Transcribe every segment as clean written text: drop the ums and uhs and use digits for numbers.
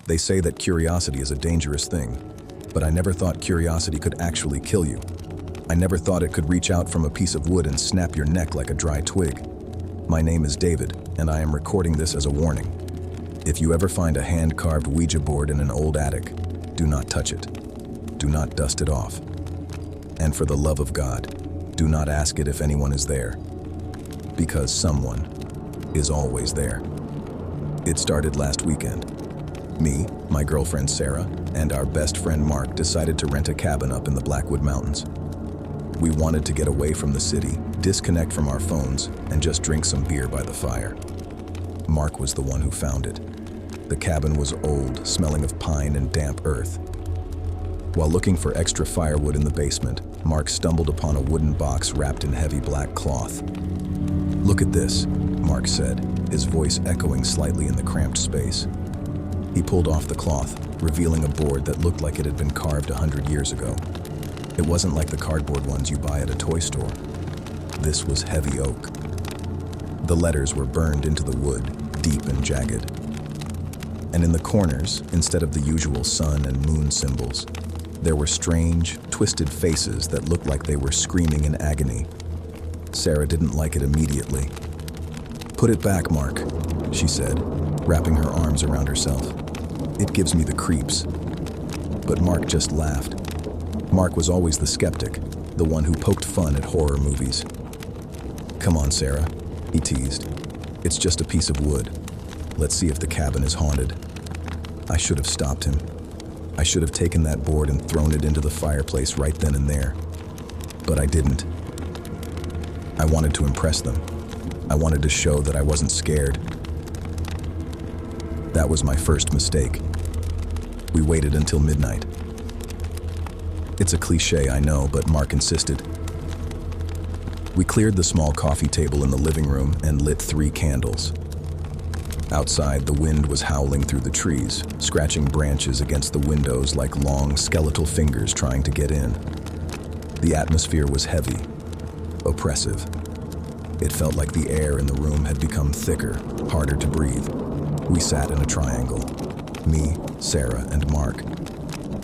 They say that curiosity is a dangerous thing, but I never thought curiosity could actually kill you. I never thought it could reach out from a piece of wood and snap your neck like a dry twig. My name is David, and I am recording this as a warning. If you ever find a hand-carved Ouija board in an old attic, do not touch it. Do not dust it off. And for the love of God, do not ask it if anyone is there, because someone is always there. It started last weekend. Me, my girlfriend Sarah, and our best friend Mark decided to rent a cabin up in the Blackwood Mountains. We wanted to get away from the city, disconnect from our phones, and just drink some beer by the fire. Mark was the one who found it. The cabin was old, smelling of pine and damp earth. While looking for extra firewood in the basement, Mark stumbled upon a wooden box wrapped in heavy black cloth. "Look at this," Mark said, his voice echoing slightly in the cramped space. He pulled off the cloth, revealing a board that looked like it had been carved 100 years ago. It wasn't like the cardboard ones you buy at a toy store. This was heavy oak. The letters were burned into the wood, deep and jagged. And in the corners, instead of the usual sun and moon symbols, there were strange, twisted faces that looked like they were screaming in agony. Sarah didn't like it immediately. "Put it back, Mark," she said, wrapping her arms around herself. "It gives me the creeps." But Mark just laughed. Mark was always the skeptic, the one who poked fun at horror movies. "Come on, Sarah," he teased. "It's just a piece of wood. Let's see if the cabin is haunted." I should have stopped him. I should have taken that board and thrown it into the fireplace right then and there. But I didn't. I wanted to impress them. I wanted to show that I wasn't scared. That was my first mistake. We waited until midnight. It's a cliche, I know, but Mark insisted. We cleared the small coffee table in the living room and lit 3 candles. Outside, the wind was howling through the trees, scratching branches against the windows like long, skeletal fingers trying to get in. The atmosphere was heavy, oppressive. It felt like the air in the room had become thicker, harder to breathe. We sat in a triangle, me, Sarah, and Mark.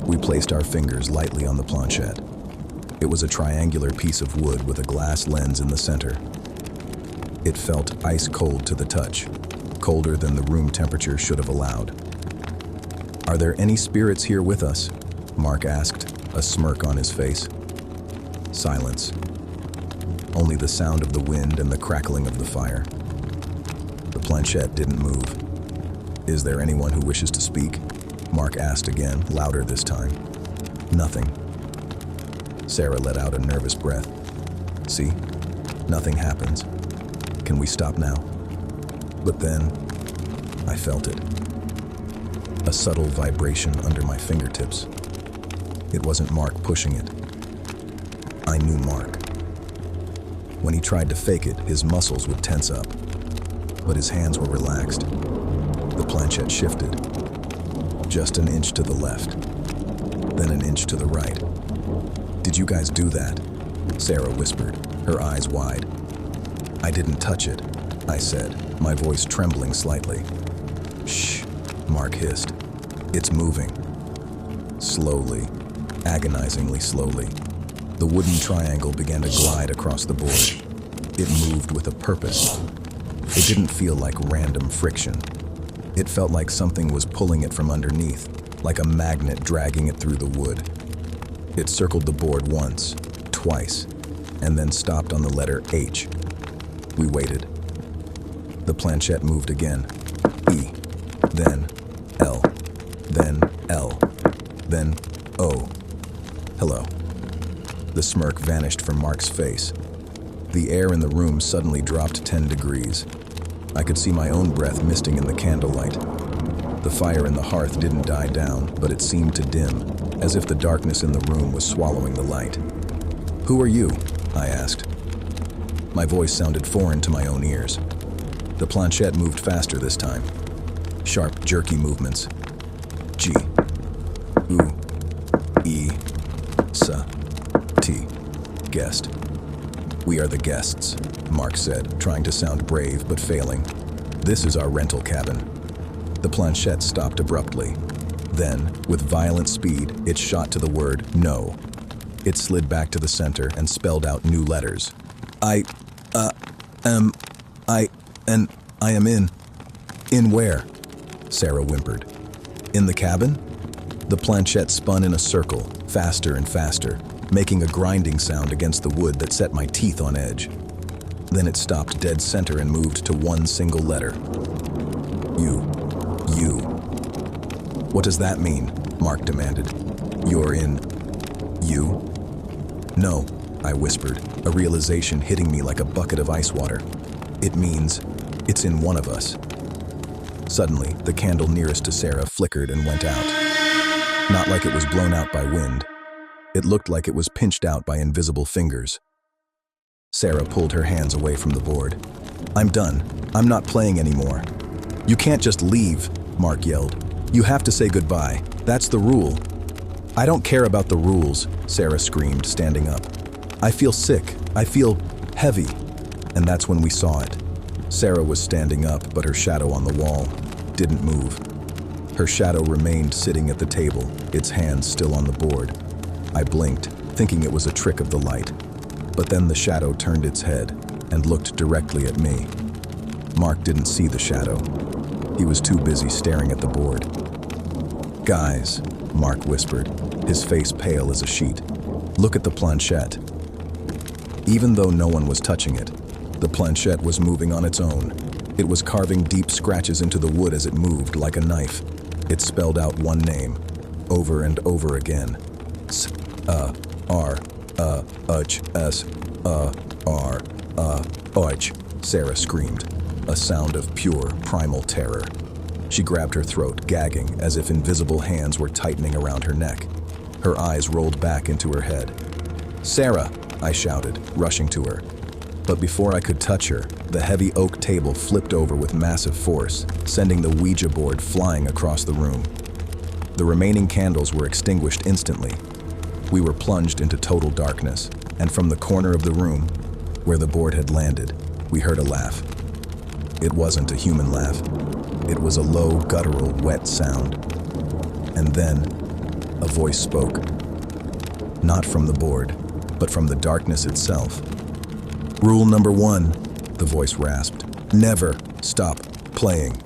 We placed our fingers lightly on the planchette. It was a triangular piece of wood with a glass lens in the center. It felt ice cold to the touch, colder than the room temperature should have allowed. "Are there any spirits here with us?" Mark asked, a smirk on his face. Silence. Only the sound of the wind and the crackling of the fire. The planchette didn't move. "Is there anyone who wishes to speak?" Mark asked again, louder this time. Nothing. Sarah let out a nervous breath. "See? Nothing happens. Can we stop now?" But then, I felt it. A subtle vibration under my fingertips. It wasn't Mark pushing it. I knew Mark. When he tried to fake it, his muscles would tense up, but his hands were relaxed. The planchette shifted. Just an inch to the left, then an inch to the right. "Did you guys do that?" Sarah whispered, her eyes wide. "I didn't touch it," I said, my voice trembling slightly. "Shh," Mark hissed. "It's moving." Slowly, agonizingly slowly, the wooden triangle began to glide across the board. It moved with a purpose. It didn't feel like random friction. It felt like something was pulling it from underneath, like a magnet dragging it through the wood. It circled the board once, twice, and then stopped on the letter H. We waited. The planchette moved again. E, then L, then L, then O. "Hello." The smirk vanished from Mark's face. The air in the room suddenly dropped 10 degrees. I could see my own breath misting in the candlelight. The fire in the hearth didn't die down, but it seemed to dim, as if the darkness in the room was swallowing the light. "Who are you?" I asked. My voice sounded foreign to my own ears. The planchette moved faster this time. Sharp, jerky movements. G, U, E, S, T. Guest. "We are the guests," Mark said, trying to sound brave but failing. "This is our rental cabin." The planchette stopped abruptly. Then, with violent speed, it shot to the word no. It slid back to the center and spelled out new letters. I am in. In where? Sarah whimpered. In the cabin? The planchette spun in a circle, faster and faster, making a grinding sound against the wood that set my teeth on edge. Then it stopped dead center and moved to one single letter. You. What does that mean? Mark demanded. You're in. You? No, I whispered, a realization hitting me like a bucket of ice water. It means it's in one of us. Suddenly, the candle nearest to Sarah flickered and went out. Not like it was blown out by wind. It looked like it was pinched out by invisible fingers. Sarah pulled her hands away from the board. I'm done. I'm not playing anymore. You can't just leave, Mark yelled. You have to say goodbye. That's the rule. I don't care about the rules, Sarah screamed, standing up. I feel sick. I feel heavy. And that's when we saw it. Sarah was standing up, but her shadow on the wall didn't move. Her shadow remained sitting at the table, its hands still on the board. I blinked, thinking it was a trick of the light. But then the shadow turned its head and looked directly at me. Mark didn't see the shadow. He was too busy staring at the board. Guys, Mark whispered, his face pale as a sheet. Look at the planchette. Even though no one was touching it, the planchette was moving on its own. It was carving deep scratches into the wood as it moved like a knife. It spelled out one name, over and over again. S-R-H-S-R-R-H, Sarah screamed, a sound of pure, primal terror. She grabbed her throat, gagging, as if invisible hands were tightening around her neck. Her eyes rolled back into her head. Sarah, I shouted, rushing to her. But before I could touch her, the heavy oak table flipped over with massive force, sending the Ouija board flying across the room. The remaining candles were extinguished instantly. We were plunged into total darkness, and from the corner of the room, where the board had landed, we heard a laugh. It wasn't a human laugh. It was a low, guttural, wet sound. And then, a voice spoke. Not from the board, but from the darkness itself. Rule number 1, the voice rasped. Never stop playing.